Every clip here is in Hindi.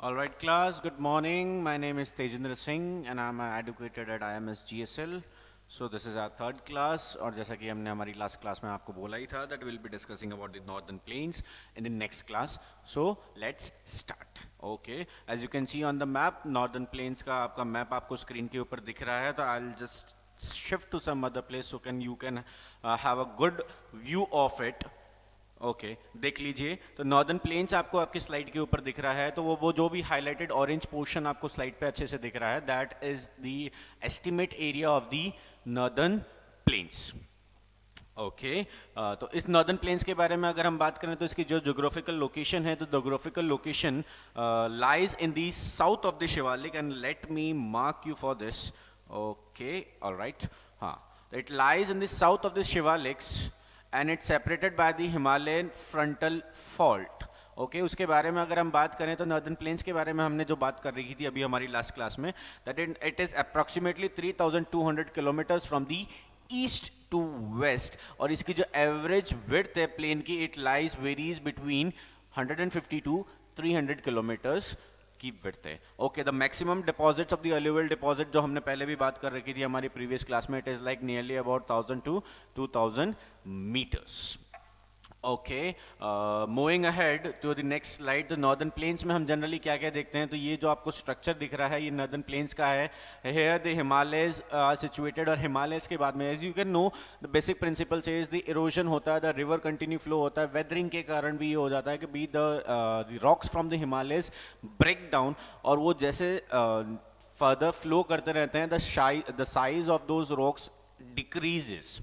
All right, class. Good morning. My name is Tejendra Singh, and I'm an educator at IMS GSL. So this is our third class, और जैसा कि हमने हमारी last class में आपको बोला ही था that we'll be discussing about the northern plains in the next class. So let's start. Okay. As you can see on the map, northern plains का आपका map आपको screen के ऊपर दिख रहा है, तो I'll just shift to some other place so you can have a good view of it. Okay देख लीजिए, तो नॉर्दर्न प्लेन्स आपको आपकी स्लाइड के ऊपर दिख रहा है, तो वो जो भी हाईलाइटेड ऑरेंज पोर्शन आपको स्लाइड पे अच्छे से दिख रहा है, that is the estimate area of the northern plains. Okay तो इस नॉर्दर्न प्लेन्स के बारे में अगर हम बात करें तो इसकी जो ज्योग्राफिकल लोकेशन है, तो geographical location lies in the south of the Shivalik, and let me mark you for this. Okay alright, हाँ, it lies in the south of the Shivaliks and it's separated by the Himalayan frontal fault. Okay उसके बारे में अगर हम बात करें तो नॉर्दर्न प्लेन्स के बारे में हमने जो बात कर रही थी अभी हमारी लास्ट क्लास में, that it is approximately 3200 kilometres from the east to west, और इसकी जो एवरेज विड्थ है प्लेन की, it lies varies between 150 to 300 kilometres की विड्थ है. Okay, the maximum deposits of the alluvial deposit जो हमने पहले भी बात कर रखी थी हमारी प्रीवियस क्लास में, it is like nearly about 1000 to 2000 meters. Okay moving ahead to the next slide. तो नॉर्दर्न प्लेन्स में हम जनरली क्या क्या देखते हैं, तो ये जो आपको स्ट्रक्चर दिख रहा है ये नॉर्दर्न प्लेन्स का है. Here the Himalayas are situated, और हिमालयज के बाद में as you can know the basic principle से द इरोजन होता है, द रिवर कंटिन्यू फ्लो होता है, वेदरिंग के कारण भी ये हो जाता है कि be the rocks from the Himalayas break down, और वो जैसे फर्दर फ्लो करते रहते हैं the size of those rocks decreases.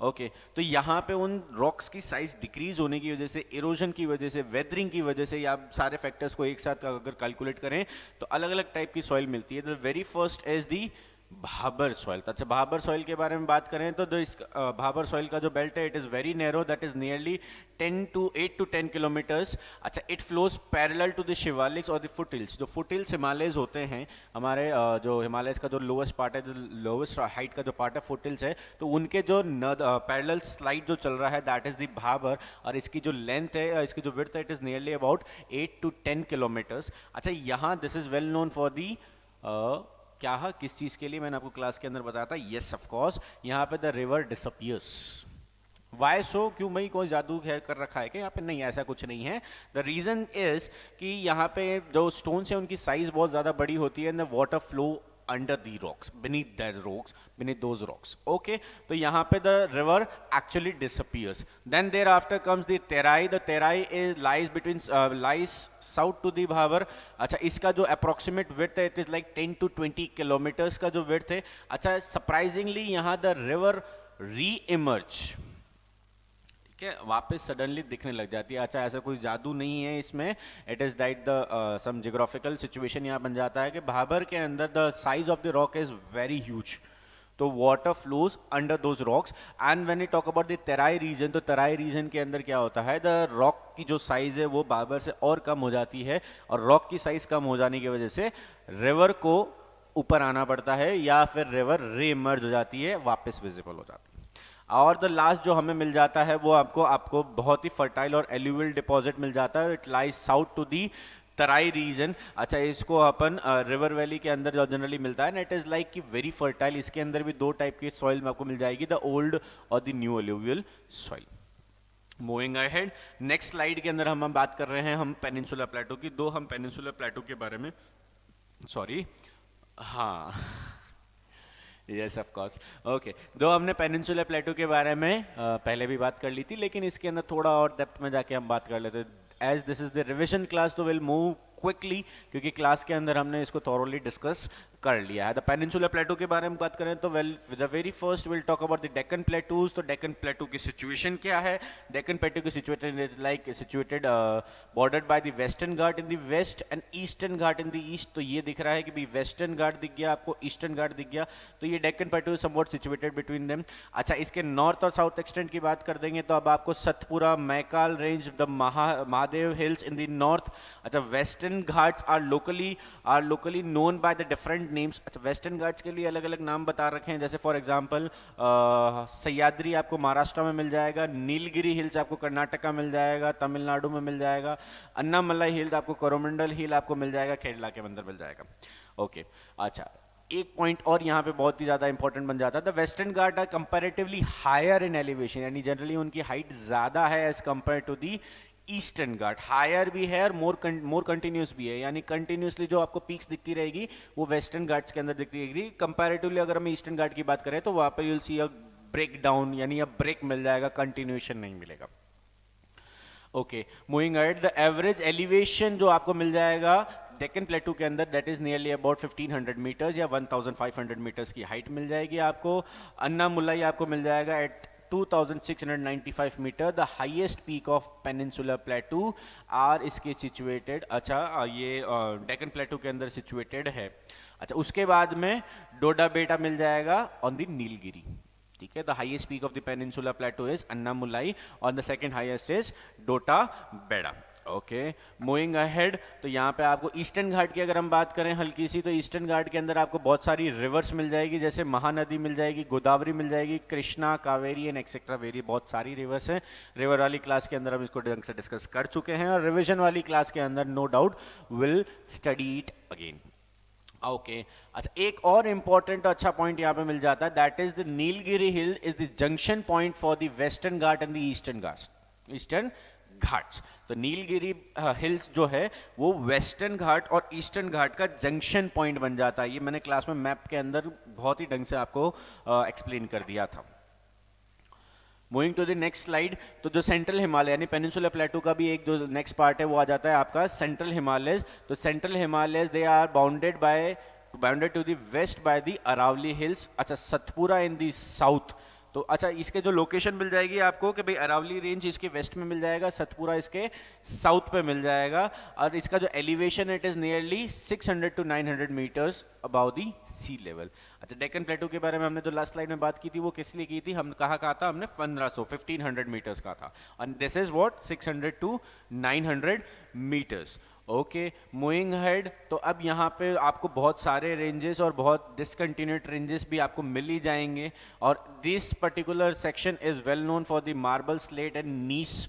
Okay तो यहाँ पे उन रॉक्स की साइज डिक्रीज होने की वजह से, इरोजन की वजह से, वेदरिंग की वजह से, या सारे फैक्टर्स को एक साथ अगर कैलकुलेट करें तो अलग अलग टाइप की सॉइल मिलती है. The very first is the Bhabar soil. अच्छा, भाबर सॉइल के बारे में बात करें तो इस भाबर सॉइल का जो बेल्ट है it is very narrow, that is nearly 8 to 10 kilometres. अच्छा, it flows parallel to the Shivaliks और द फुट हिल्स. जो फुट हिल्स हिमालयज होते हैं हमारे, जो हिमालयस का जो लोवेस्ट पार्ट है, जो लोवेस्ट हाइट का जो पार्ट है फुट हिल्स है, तो उनके जो पैरेलल स्लाइड जो चल रहा है दैट इज द भाबर, और इसकी जो लेंथ है, इसकी जो विड्थ है, it is nearly about 8 to 10 kilometres. अच्छा, यहाँ this is well known for the क्या है, किस चीज़ के लिए मैंने आपको क्लास के अंदर बताया था. येस ऑफ कोर्स, यहाँ पे द रिवर डिसअपियर्स. वाई सो, क्यों भाई कोई जादू है कर रखा है कि यहाँ पे? नहीं, ऐसा कुछ नहीं है. द रीज़न इज कि यहाँ पे जो स्टोन्स हैं उनकी साइज बहुत ज़्यादा बड़ी होती है, and the water flow under the rocks, beneath those rocks. Okay, तो यहाँ पे the river actually disappears. Then thereafter comes the Terai. The Terai lies between lies south to the Bhabar. अच्छा, इसका जो approximate width है, it is like 10 to 20 kilometers का जो width है. अच्छा, surprisingly यहाँ the river re-emerge, ठीक है, वापस सडनली दिखने लग जाती है. अच्छा, ऐसा कोई जादू नहीं है इसमें. It is that the some geographical situation यहाँ बन जाता है कि भाबर के अंदर the size of the rock is very huge, तो water flows under those rocks. And when you talk about the Terai region, तो तेराई रीजन के अंदर क्या होता है, द रॉक की जो साइज है वो भाबर से और कम हो जाती है, और रॉक की साइज कम हो जाने की वजह से रिवर को ऊपर आना पड़ता है, या फिर रिवर रीइमर्ज हो जाती है, वापस विजिबल हो जाती है. और द लास्ट जो हमें मिल जाता है वो आपको बहुत ही फर्टाइल और एल्यूवियल डिपॉजिट मिल जाता है. It lies south to the Terai region. अच्छा, इसको अपन रिवर वैली के अंदर जो जनरली मिलता है ना, इट इज़ लाइक कि वेरी फर्टाइल. इसके अंदर भी दो टाइप की सॉइल में आपको मिल जाएगी, द ओल्ड और the new alluvial soil. Moving ahead, next slide के अंदर हम बात कर रहे हैं हम पेनिनसुला प्लेटो की. दो हम पेनिनसुला प्लेटो के बारे में, सॉरी, हाँ, यस ऑफ कोर्स. ओके, दो हमने पेनिनसुला प्लेटो के बारे में पहले भी बात कर ली थी, लेकिन इसके अंदर थोड़ा और डेप्थ में जाके हम बात कर लेते हैं. As this is the revision class, तो विल मूव क्विकली, क्योंकि क्लास के अंदर हमने इसको थॉरोली डिस्कस कर लिया है. द पेनिनसुला प्लेटो के बारे में बात करें तो the very first will talk about the Deccan plateaus. तो डेक्कन प्लेटू की सिचुएशन क्या है? डेक्कन प्लेटू की situation is like situated bordered by the Western Ghat in the west and Eastern Ghat in the east. तो ये दिख रहा है कि भाई वेस्टर्न घाट दिख गया आपको, ईस्टर्न घाट दिख गया, तो ये Deccan प्लेटू is somewhat situated between them. अच्छा, इसके नॉर्थ और साउथ एक्सटेंट की बात कर देंगे तो अब आपको Satpura, Maikal range, the Mahadeo hills in the north. अच्छा, west western Ghats are locally known by the different names. अच्छा, वेस्टर्न घाट्स के लिए अलग अलग नाम बता रखे हैं, जैसे फॉर एग्जांपल सह्याद्री आपको महाराष्ट्र में मिल जाएगा, नीलगिरी हिल्स आपको कर्नाटका मिल जाएगा, तमिलनाडु में मिल जाएगा, अन्नामलाई हिल्स आपको कोरोमंडल हिल आपको मिल जाएगा, केरला के अंदर मिल जाएगा। ओके अच्छा, एक पॉइंट और यहाँ पे बहुत ही ज़्यादा इंपॉर्टेंट बन जाता है, the Western Ghat are comparatively higher in elevation, यानी जनरली उनकी हाइट ज़्यादा है as compare to the Eastern Ghat. Higher भी है और मोर कंटिन्यूस भी है, यानी कंटिन्यूसली जो आपको पीक्स दिखती रहेगी वो वेस्टर्न घाट्स के अंदर दिखती रहेगी। कंपैरेटिवली अगर हम ईस्टर्न घाट की बात करें तो वहाँ पर you'll see a break down, यानी अ ब्रेक मिल जाएगा, कंटिन्यूएशन नहीं मिलेगा। Okay, moving ahead, the average elevation जो आपको मिल जाएगा डेक्कन प्लेटू के अंदर, that is nearly about 1500 metres या 1500 मीटर्स की हाइट मिल जाएगी आपको। अन्नामुलाई आपको मिल जाएगा at 2695 metre, the highest peak of peninsular plateau are इसके सिचुएटेड। अच्छा, ये डेक्कन प्लेटू के अंदर सिचुएटेड है। अच्छा, उसके बाद में डोडा बेटा मिल जाएगा ऑन द नीलगिरी, ठीक है। The highest peak of the peninsular plateau is Annamalai और the second highest is Doda Betta. Okay, moving ahead, तो यहाँ पे आपको ईस्टर्न घाट की अगर हम बात करें हल्की सी, तो ईस्टर्न घाट के अंदर आपको बहुत सारी रिवर्स मिल जाएगी, जैसे महानदी मिल जाएगी, गोदावरी मिल जाएगी, Krishna, Kaveri and etcetera very, बहुत सारी रिवर्स हैं। रिवर वाली क्लास के अंदर हम इसको ढंग से डिस्कस कर चुके हैं और रिविजन वाली क्लास के अंदर no doubt will study it again. Okay अच्छा, एक और इंपॉर्टेंट अच्छा पॉइंट यहाँ पे मिल जाता है, that is the Nilgiri hill is the junction point for the Western Ghat and the eastern Ghats. तो नीलगिरी हिल्स जो है वो वेस्टर्न घाट और ईस्टर्न घाट का जंक्शन पॉइंट बन जाता है। ये मैंने क्लास में मैप के अंदर बहुत ही ढंग से आपको एक्सप्लेन कर दिया था। Moving to the next slide, तो जो सेंट्रल हिमालय यानी पेनिनसुलर प्लेटू का भी एक जो नेक्स्ट पार्ट है वो आ जाता है आपका सेंट्रल हिमालयस। तो central Himalayas they are bounded to the west by the Aravalli hills. अच्छा, सतपुरा इन द साउथ, तो अच्छा इसके जो लोकेशन मिल जाएगी आपको कि भाई अरावली रेंज इसके वेस्ट में मिल जाएगा, सतपुरा इसके साउथ पे मिल जाएगा, और इसका जो elevation it is nearly 600 to 900 metres above the sea level. अच्छा, डेक्कन प्लेटू के बारे में हमने जो लास्ट स्लाइड में बात की थी वो किस लिए की थी, हम कहा था हमने 1500 मीटर्स का था, और this is what 600 to 900 metres. Okay, moving ahead, तो अब यहाँ पे आपको बहुत सारे रेंजेस और बहुत डिसकंटिन्यूट रेंजेस भी आपको मिल ही जाएंगे, और this particular section is well known for the marble slate and gneiss.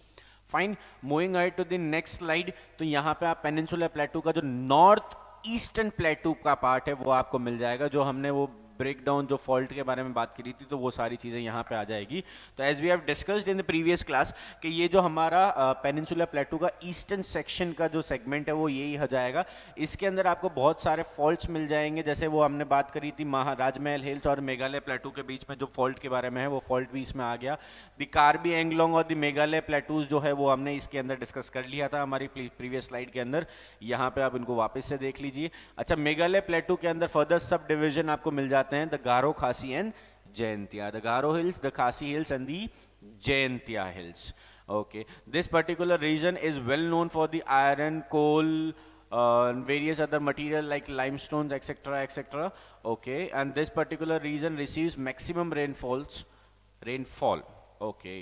Fine, moving ahead to the next slide, तो यहाँ पे आप पेनिनसुलर प्लेटू का जो नॉर्थ ईस्टर्न प्लेटू का पार्ट है वो आपको मिल जाएगा, जो हमने वो ब्रेकडाउन जो फॉल्ट के बारे में बात की थी, तो वो सारी चीज़ें यहाँ पे आ जाएगी। तो as we have discussed in the previous class कि ये जो हमारा पेनिनसुलर प्लेटू का ईस्टर्न सेक्शन का जो सेगमेंट है वो यही हो जाएगा। इसके अंदर आपको बहुत सारे फॉल्ट्स मिल जाएंगे, जैसे वो हमने बात करी थी राजमहल हिल्स और मेघालय प्लेटू के बीच में जो फॉल्ट के बारे में है वो फॉल्ट भी इसमें आ गया। द कार्बी एंगलोंग और द मेघालय प्लेटूज जो है वो हमने इसके अंदर डिस्कस कर लिया था हमारी प्रीवियस स्लाइड के अंदर, यहाँ पे आप इनको वापस से देख लीजिए। अच्छा, मेघालय प्लेटू के अंदर फर्दर सब डिविजन आपको मिल जाते हैं, the Garo, Khasi and Jaintia, the Garo hills, the Khasi hills and the Jaintia hills. Okay, this particular region is well known for the iron, coal, various other material like limestones, etc. Okay, and this particular region receives maximum rainfall. Okay,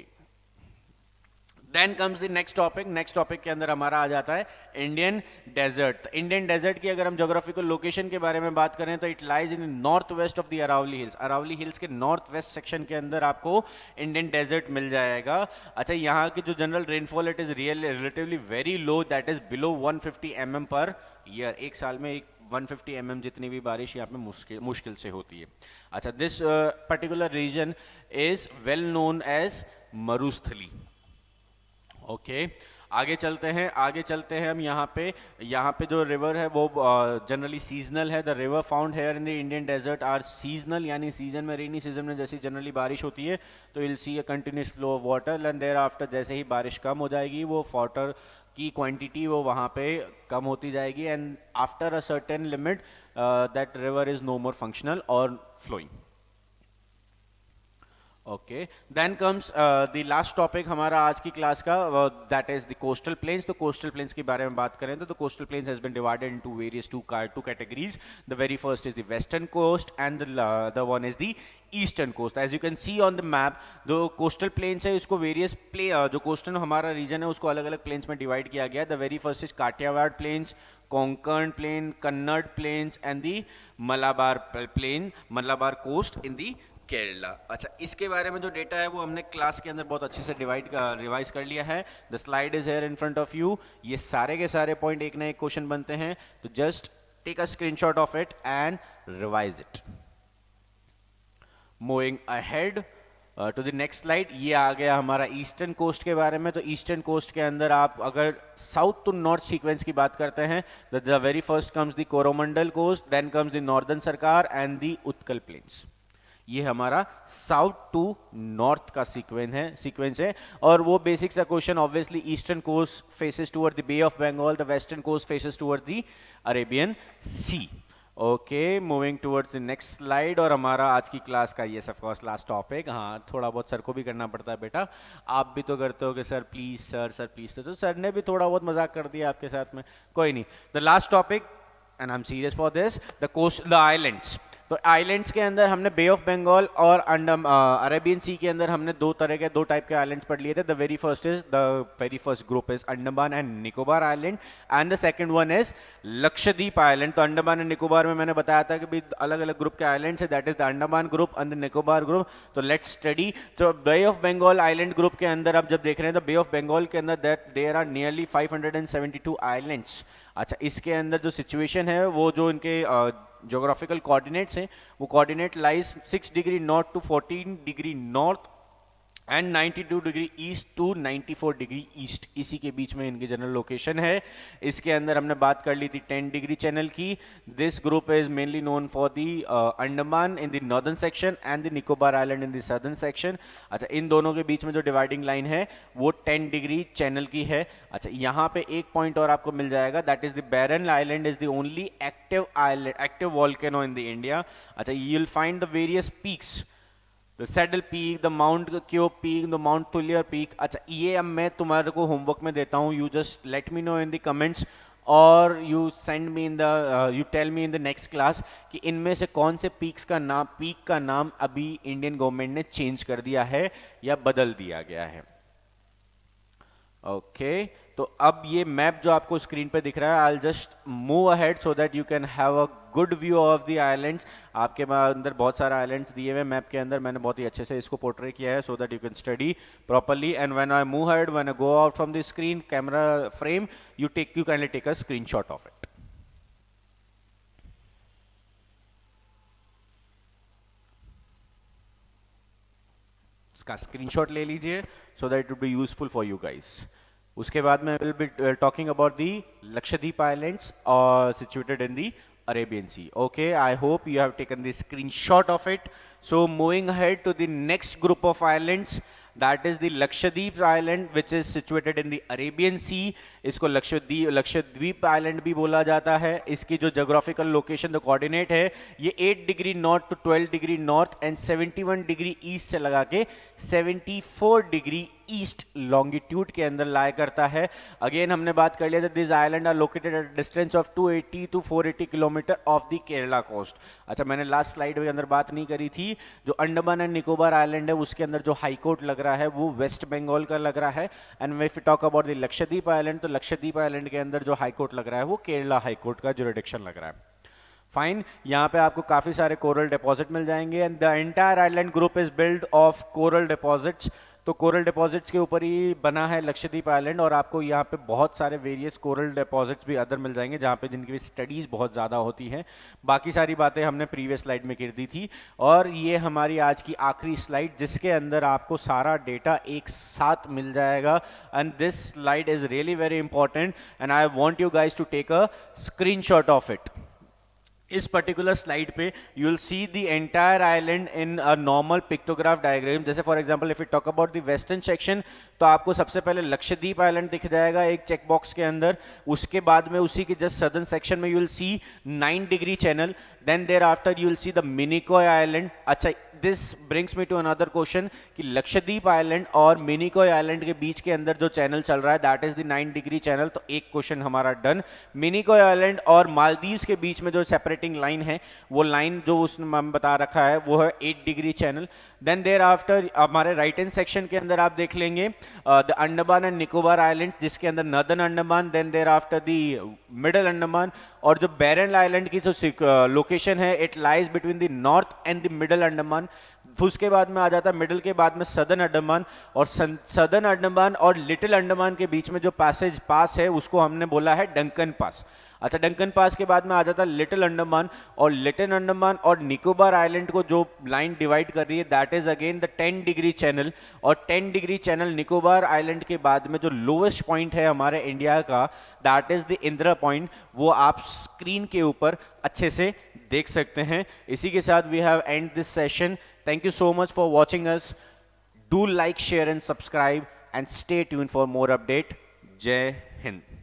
then comes the next topic. Next topic के अंदर हमारा आ जाता है इंडियन डेजर्ट। इंडियन डेजर्ट की अगर हम जोग्राफिकल लोकेशन के बारे में बात करें तो it lies in north west of the Aravalli hills. Aravalli hills के नॉर्थ वेस्ट सेक्शन के अंदर आपको इंडियन डेजर्ट मिल जाएगा। अच्छा, यहाँ की जो general rainfall it is relatively very low, that is below 150 mm per year. एक साल में 150 mm जितनी भी बारिश यहाँ पे मुश्किल से होती है। अच्छा, this particular region is well known as Marusthali. Okay, आगे चलते हैं हम। यहाँ पे जो रिवर है वो जनरली सीजनल है। The river found here in the Indian desert are seasonal, यानी सीजन में, रेनी सीजन में जैसी जनरली बारिश होती है तो will see a continuous flow of water, and thereafter जैसे ही बारिश कम हो जाएगी वो वाटर की क्वांटिटी वो वहाँ पे कम होती जाएगी, and after a certain limit that river is no more functional और flowing. Okay, then comes the last topic हमारा आज की क्लास का, that is the coastal plains. तो कोस्टल प्लेन्स के बारे में बात करें तो coastal plains has been divided into various two categories. The very first is the western coast and the one is the eastern coast. As you can see on the map, जो कोस्टल प्लेन्स है इसको वेरियस जो कोस्टल हमारा रीजन है उसको अलग अलग प्लेन्स में डिवाइड किया गया है। The very first is Kathiawar plains, Konkan plain, Kannada plains and the Malabar plain, Malabar coast in the Kerala. अच्छा, इसके बारे में जो डेटा है वो हमने क्लास के अंदर बहुत अच्छे से रिवाइज कर लिया है। The slide is here in front of you. ये सारे के सारे पॉइंट एक ना एक क्वेश्चन बनते हैं, तो just take a screenshot of it and revise it. Moving ahead to the next slide, ये आ गया हमारा ईस्टर्न कोस्ट के बारे में। तो ईस्टर्न कोस्ट के अंदर आप अगर साउथ टू नॉर्थ सीक्वेंस की बात करते हैं, the very first comes the Coromandel coast, then comes the Northern Sarkar and the Utkal plains. ये हमारा साउथ टू नॉर्थ का सीक्वेंस है। और वो बेसिक सा question, obviously eastern coast faces toward the Bay of Bengal, the western coast faces toward the Arabian Sea. Okay, moving towards the next slide. और हमारा आज की क्लास का ये ऑफ कोर्स लास्ट टॉपिक। हाँ, थोड़ा बहुत सर को भी करना पड़ता है बेटा, आप भी तो करते हो कि सर प्लीज, सर प्लीज। तो सर ने भी थोड़ा बहुत मजाक कर दिया आपके साथ में, कोई नहीं। The last topic, and I am serious for this, the islands. तो आइलैंड्स के अंदर हमने बे ऑफ बंगाल और अरेबियन सी के अंदर हमने दो टाइप के आइलैंड्स पढ़ लिए थे। The very first group is Andaman and Nicobar island and the second one is Lakshadweep island. तो अंडमान एंड निकोबार में मैंने बताया था कि भी अलग अलग ग्रुप के आइलैंड्स है, that is the Andaman group and the Nicobar group. तो लेट्स स्टडी। तो बे ऑफ बंगाल आइलैंड ग्रुप के अंदर आप जब देख रहे हैं, तो बे ऑफ बंगाल के अंदर that there are nearly 572 islands. अच्छा, इसके अंदर जो सिचुएशन है वो जो इनके ज्योग्राफिकल कोऑर्डिनेट्स हैं, वो coordinate lies 6 degree north to 14 degree north and 92 degree east to 94 degree east, इसी के बीच में इनकी जनरल लोकेशन है। इसके अंदर हमने बात कर ली थी 10 डिग्री चैनल की। This group is mainly known for the Andaman in the northern section and the Nicobar island in the southern section. अच्छा, इन दोनों के बीच में जो डिवाइडिंग लाइन है वो 10 डिग्री चैनल की है। अच्छा, यहाँ पे एक पॉइंट और आपको मिल जाएगा, that is the Barren island is the only active volcano in the India. अच्छा, you will find the various peaks, The Saddle Peak, the Mount Kyo Peak, the Mount Tulier Peak। अच्छा, ये अब मैं तुम्हारे को होमवर्क में देता हूँ। You just let me know in the comments और you send me in the you tell me in the next class कि इनमें से कौन से पीक का नाम अभी इंडियन गवर्नमेंट ने चेंज कर दिया है या बदल दिया गया है। ओके, तो अब ये मैप जो आपको स्क्रीन पे दिख रहा है, I just move ahead so that you can have a good view of the islands. आपके अंदर बहुत सारे आइलैंड्स दिए हुए मैप के अंदर, मैंने बहुत ही अच्छे से इसको पोर्ट्रे किया है so that you can study properly. And when I move ahead, when I go out from the screen camera frame, you kindly take a screenshot of it. इसका स्क्रीनशॉट ले लीजिए so that it would be useful for you guys. उसके बाद में will be talking about the Lakshadweep islands और situated in the Arabian Sea. Okay, I hope you have taken the screenshot of it. So moving ahead to the next group of islands, that is the Lakshadweep island which is situated in the Arabian Sea. इसको लक्षद्वीप आइलैंड भी बोला जाता है। इसकी जो जोग्राफिकल लोकेशन, द कोऑर्डिनेट है, ये 8 degree north to 12 degree north and 71 degree east से लगा के 74 डिग्री ईस्ट लॉन्गिट्यूड के अंदर लाया करता है। अगेन हमने बात कर लिया था, this island are located at distance of 280 to 480 kilometre of the Kerala coast. अच्छा, मैंने लास्ट स्लाइड के अंदर बात नहीं करी थी, जो अंडमान एंड निकोबार आइलैंड है उसके अंदर जो हाई कोर्ट लग रहा है वो वेस्ट बंगाल का लग रहा है। And if you talk about the Lakshadweep island, तो लक्षद्वीप आइलैंड के अंदर जो हाई कोर्ट लग रहा है वो केरला हाई कोर्ट का जुरिडिक्शन लग रहा है। फाइन, यहाँ पे आपको काफी सारे कोरल डिपॉजिट मिल जाएंगे and the entire island group is build of coral deposits. तो कोरल डिपॉजिट्स के ऊपर ही बना है लक्षद्वीप आइलैंड और आपको यहाँ पे बहुत सारे वेरियस कोरल डिपॉजिट्स भी अदर मिल जाएंगे जहाँ पे जिनकी स्टडीज़ बहुत ज़्यादा होती हैं। बाकी सारी बातें हमने प्रीवियस स्लाइड में कर दी थी और ये हमारी आज की आखिरी स्लाइड जिसके अंदर आपको सारा डेटा एक साथ मिल जाएगा। And this slide is really very important and I want you guys to take a screenshot of it. इस पर्टिकुलर स्लाइड पे you will see the entire island in a normal pictograph diagram. जैसे for example if you talk about the western section, तो आपको सबसे पहले लक्षद्वीप आइलैंड दिख जाएगा एक चेक बॉक्स के अंदर, उसके बाद में उसी के जस्ट सदर्न सेक्शन में you will see 9 degree channel, then there after you will see the Minicoy island. अच्छा, this brings me to another question कि लक्षद्वीप आइलैंड और मिनिकॉय आइलैंड के बीच के अंदर जो चैनल चल रहा है that is the 9 degree channel, तो एक क्वेश्चन हमारा डन। मिनिकॉय आइलैंड और मालदीव्स के बीच में जो सेपरेटिंग लाइन है, वो लाइन जो उसने बता रखा है वो है 8 degree channel. Then there after हमारे राइट हैंड सेक्शन के अंदर आप देख लेंगे the Andaman and Nicobar islands, जिसके अंदर northern Andaman, then there after the middle Andaman, और जो बैरन आइलैंड की जो लोकेशन है it lies between the north and the middle Andaman. उसके बाद में आ जाता है मिडल के बाद में सदर्न अंडमान, और सदर्न अंडमान और लिटिल अंडमान के बीच में जो पास है उसको हमने बोला है डंकन पास। अच्छा, डंकन पास के बाद में आ जाता है लिटिल अंडमान, और लिटिल अंडमान और निकोबार आइलैंड को जो लाइन डिवाइड कर रही है that is again the 10 degree channel, और 10 डिग्री चैनल निकोबार आइलैंड के बाद में जो लोवेस्ट पॉइंट है हमारे इंडिया का that is the Indira point, वो आप स्क्रीन के ऊपर अच्छे से देख सकते हैं। इसी के साथ we have end this session. Thank you so much for watching us. Do like, share and subscribe and stay tuned for more update. Jai Hind.